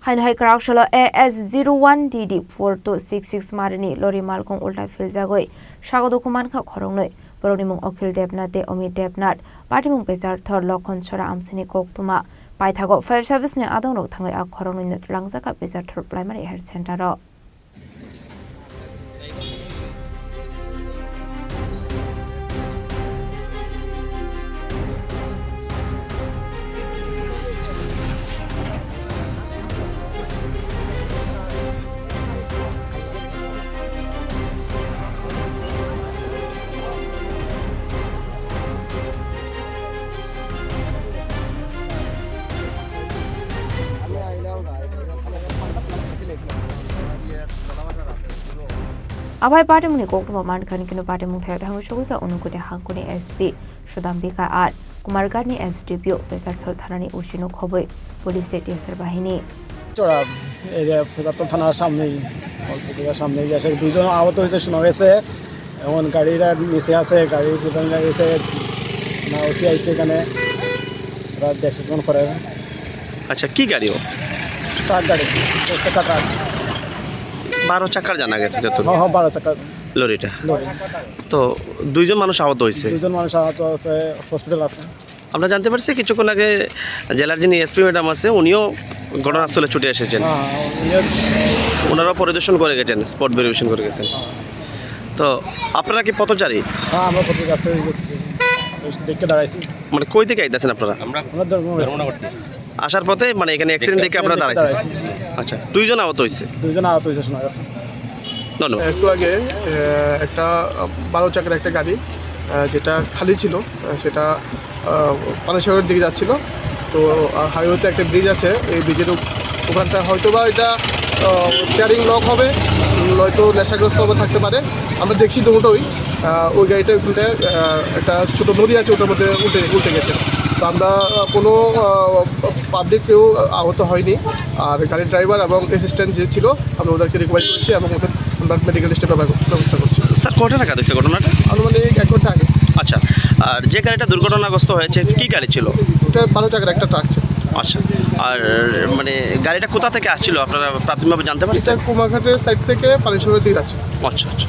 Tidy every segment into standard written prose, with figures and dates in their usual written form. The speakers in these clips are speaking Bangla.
Hai Karakshalo AS01DD4266 Marini Lori Malkong Ulta Filzagoi Shagodokuman Ka Khorongnoi Boronimung Okil Debnate Omid Debnat Partimung Bezar Thor Lokon Chora Amsini Koktuma Paithago Fire Service ne Adonok Thangai A Khorongnoi Langzaka Bezar Thor Primary Health Center Abai Partimuni Koktuma Man Kanikino Partimung Thai Hangushogika Unukute Hankuni SP Sudambika Art Kumargani SDPO Bezar Thor Thanani Ushino Khoboi Police TSR Bahini চড়া এরিয়া ফুদাত্তর থানার সামনেই অল্প জায়গার সামনেই এসে দুজন আহত হয়েছে শোনা গেছে এখন গাড়িরা নিচে আছে গাড়ির প্রধান গেছে না ওসি আইসে এখানে রাত দেখুন করে আচ্ছা কি গাড়ি ও ট্রাক গাড়ি 10 টাকা ট্রাক 12 চাকার জানা গেছে যত হ্যাঁ 12 চাকা লরিটা লরি তো দুইজন মানুষ আহত হয়েছে দুজন মানুষ আহত আছে হসপিটাল আছে আমরা জানতে পারছি কিছুক্ষণ আগে জেলার যিনি এসপি ম্যাডাম আছে উনিও ঘটনাস্থলে ছুটে এসেছেন ওনারাও পরিদর্শন করে গেছেন স্পট ভেরিফিকেশন করে গেছেন তো আপনারা কি পথচারী হ্যাঁ আমরা পথে রাস্তা দেখছি দেখতে দাঁড়াইছি মানে কই থেকে আইতাছেন আপনারা আমরা ধর্মনগর আসার পথে মানে এখানে অ্যাক্সিডেন্ট দেখে আপনারা দাঁড়াইছেন আচ্ছা দুইজন আহত হয়েছে শোনা গেছে ধন্যবাদ একটু আগে একটা 12 চাকার একটা গাড়ি যেটা খালি ছিল সেটা পানেশ্বরের দিকে যাচ্ছিল তো হাইওয়েতে একটা ব্রিজ আছে এই ব্রিজের ওখানটা হয়তো বা এটা স্টিয়ারিং লক হবে নয়তো নেশাগ্রস্ত হবে থাকতে পারে আমরা দেখছি দুটোই ওই গাড়িটা ওখানটায় একটা ছোটো নদী আছে ওটার মধ্যে উল্টে গেছে তো আমরা কোনো পাবলিক কেউ আহত হয়নি আর গাড়ির ড্রাইভার এবং অ্যাসিস্ট্যান্ট যে ছিল আমরা ওদেরকে রিকভারি করেছি এবং ওদের আমরা মেডিকেল টেস্টের ব্যবস্থা করছি স্যার কয়টা টাকা দিয়েছে ঘটনাটা আনুমানিক 1 ঘন্টা আগে আচ্ছা আর যে গাড়িটা দুর্ঘটনাগ্রস্ত হয়েছে কি গাড়ি ছিল এটা 12 চাকার একটা ট্রাক ছিল আচ্ছা আর মানে গাড়িটা কোথা থেকে আসছিল আপনারা প্রাথমিকভাবে জানতে পারছেন এটা কুমারঘাটের সাইড থেকে পানেশ্বরের দিকে যাচ্ছে আচ্ছা আচ্ছা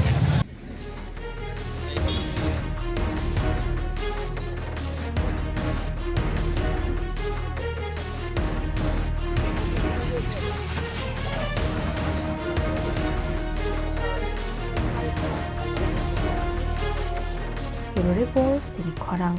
Report Jenny Khorang